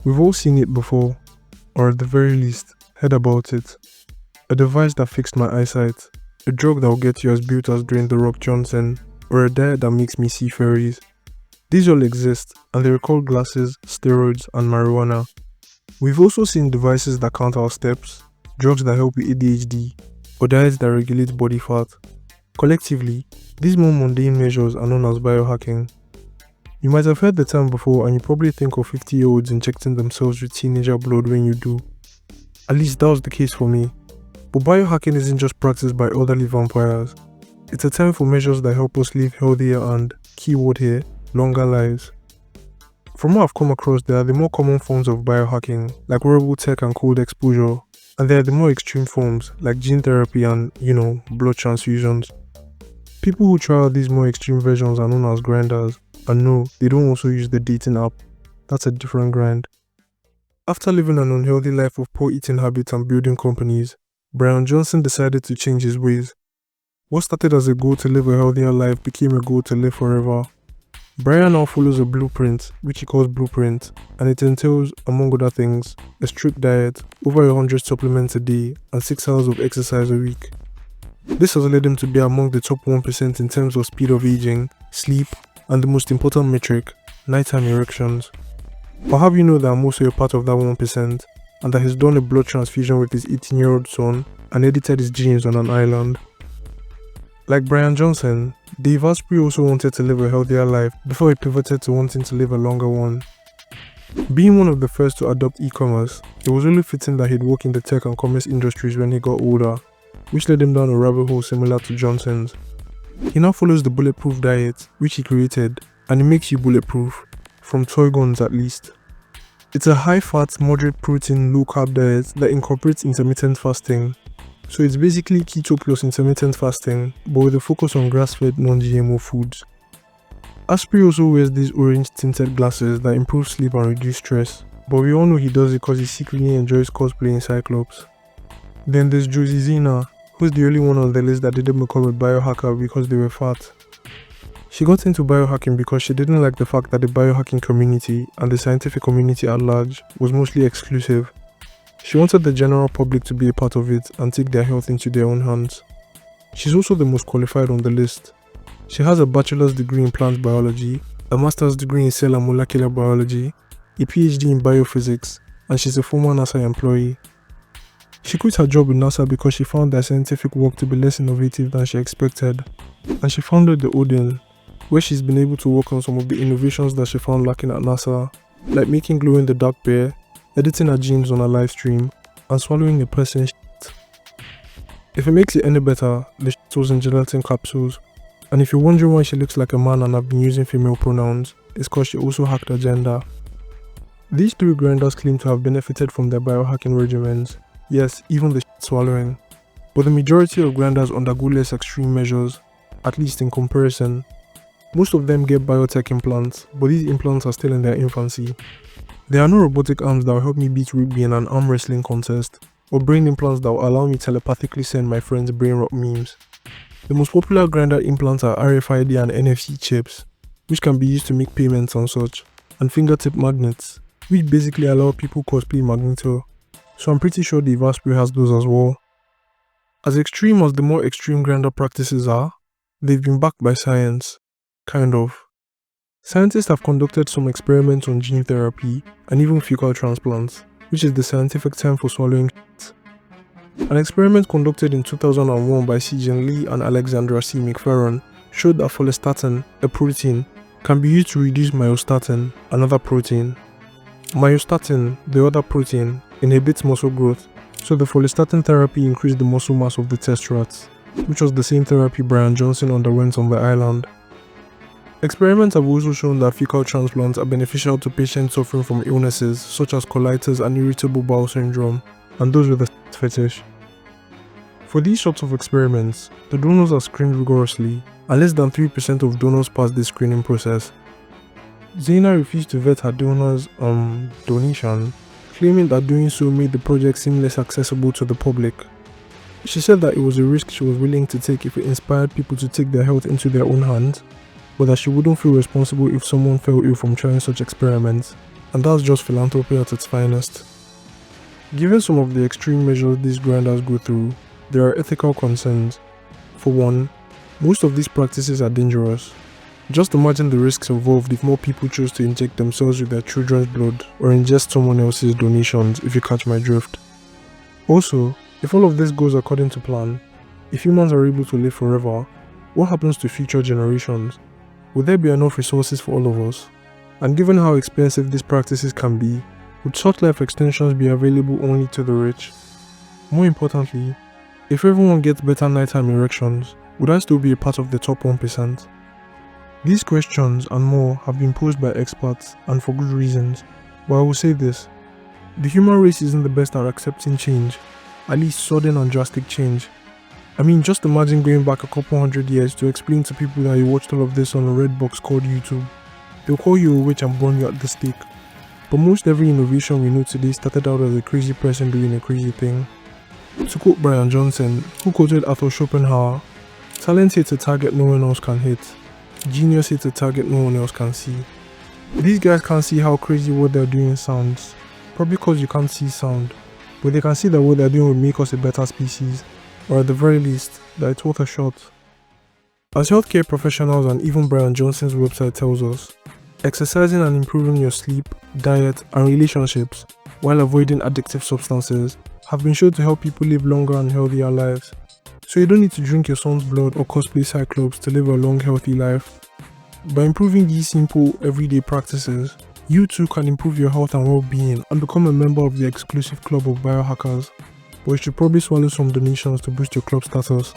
We've all seen it before, or at the very least, heard about it. A device that fixed my eyesight, a drug that will get you as built as Dwayne The Rock Johnson, or a diet that makes me see fairies. These all exist, and they're called glasses, steroids, and marijuana. We've also seen devices that count our steps, drugs that help with ADHD, or diets that regulate body fat. Collectively, these more mundane measures are known as biohacking. You might have heard the term before, and you probably think of 50-year-olds injecting themselves with teenager blood when you do. At least that was the case for me. But biohacking isn't just practiced by elderly vampires. It's a term for measures that help us live healthier and, keyword here, longer lives. From what I've come across, there are the more common forms of biohacking, like wearable tech and cold exposure, and there are the more extreme forms, like gene therapy and, blood transfusions. People who try out these more extreme versions are known as grinders, and no, they don't also use the dating app. That's a different grind. After living an unhealthy life of poor eating habits and building companies, Bryan Johnson decided to change his ways. What started as a goal to live a healthier life became a goal to live forever. Bryan now follows a blueprint, which he calls Blueprint, and it entails, among other things, a strict diet, over 100 supplements a day, and 6 hours of exercise a week. This has led him to be among the top 1% in terms of speed of aging, sleep, and the most important metric, nighttime erections. I'll have you know that I'm also a part of that 1%, and that he's done a blood transfusion with his 18-year-old son and edited his genes on an island. Like Bryan Johnson, Dave Asprey also wanted to live a healthier life before he pivoted to wanting to live a longer one. Being one of the first to adopt e-commerce, it was only fitting that he'd work in the tech and commerce industries when he got older, which led him down a rabbit hole similar to Johnson's. He now follows the bulletproof diet, which he created, and it makes you bulletproof, from toy guns at least. It's a high-fat, moderate-protein, low-carb diet that incorporates intermittent fasting. So it's basically keto plus intermittent fasting, but with a focus on grass-fed, non-GMO foods. Asprey also wears these orange-tinted glasses that improve sleep and reduce stress, but we all know he does it because he secretly enjoys cosplaying Cyclops. Then there's Josey, who's the only one on the list that didn't become a biohacker because they were fat. She got into biohacking because she didn't like the fact that the biohacking community and the scientific community at large was mostly exclusive. She wanted the general public to be a part of it and take their health into their own hands. She's also the most qualified on the list. She has a bachelor's degree in plant biology, a master's degree in cell and molecular biology, a PhD in biophysics, and she's a former NASA employee. She quit her job with NASA because she found their scientific work to be less innovative than she expected, and she founded the Odin, where she's been able to work on some of the innovations that she found lacking at NASA, like making glow-in-the-dark bear, editing her genes on a live stream, and swallowing a person's shit. If it makes it any better, the shit was in gelatin capsules, and if you're wondering why she looks like a man and I've been using female pronouns, it's cause she also hacked her gender. These 3 grinders claim to have benefited from their biohacking regimens, yes, even the shit swallowing, but the majority of grinders undergo less extreme measures, at least in comparison. Most of them get biotech implants, but these implants are still in their infancy. There are no robotic arms that will help me beat Ruby in an arm wrestling contest, or brain implants that will allow me telepathically send my friends brain rot memes. The most popular grinder implants are RFID and NFC chips, which can be used to make payments and such, and fingertip magnets, which basically allow people cosplay Magneto. So I'm pretty sure Dave Asprey has those as well. As extreme as the more extreme grinder practices are, they've been backed by science. Kind of. Scientists have conducted some experiments on gene therapy and even fecal transplants, which is the scientific term for swallowing shit. An experiment conducted in 2001 by C.J. Lee and Alexandra C. McFerron showed that follistatin, a protein, can be used to reduce myostatin, another protein. Myostatin, the other protein, inhibits muscle growth, so the follistatin therapy increased the muscle mass of the test rats, which was the same therapy Bryan Johnson underwent on the island. Experiments have also shown that fecal transplants are beneficial to patients suffering from illnesses such as colitis and irritable bowel syndrome, and those with a fetish. For these sorts of experiments, the donors are screened rigorously, and less than 3% of donors pass this screening process. Zayner refused to vet her donors' donation, claiming that doing so made the project seem less accessible to the public. She said that it was a risk she was willing to take if it inspired people to take their health into their own hands, but that she wouldn't feel responsible if someone fell ill from trying such experiments. and that's just philanthropy at its finest. Given some of the extreme measures these grinders go through, there are ethical concerns. For one, most of these practices are dangerous. Just imagine the risks involved if more people choose to inject themselves with their children's blood or ingest someone else's donations, if you catch my drift. Also, if all of this goes according to plan, if humans are able to live forever, what happens to future generations? Would there be enough resources for all of us? And given how expensive these practices can be, would short life extensions be available only to the rich? More importantly, if everyone gets better nighttime erections, would I still be a part of the top 1%? These questions and more have been posed by experts, and for good reasons, but I will say this: the human race isn't the best at accepting change, at least sudden and drastic change. I mean, just imagine going back a couple hundred years to explain to people that you watched all of this on a red box called YouTube. They'll call you a witch and burn you at the stake. But most every innovation we know today started out as a crazy person doing a crazy thing. To quote Bryan Johnson, who quoted Arthur Schopenhauer, "Talent hits a target no one else can hit. Genius hits a target no one else can see." These guys can't see how crazy what they're doing sounds, probably because you can't see sound, but they can see that what they're doing will make us a better species, or at the very least, that it's worth a shot. As healthcare professionals and even Bryan Johnson's website tells us, exercising and improving your sleep, diet, and relationships while avoiding addictive substances have been shown to help people live longer and healthier lives. So you don't need to drink your son's blood or cosplay Cyclops to live a long, healthy life. By improving these simple, everyday practices, you too can improve your health and well-being and become a member of the exclusive club of biohackers. But you should probably swallow some donations to boost your club status.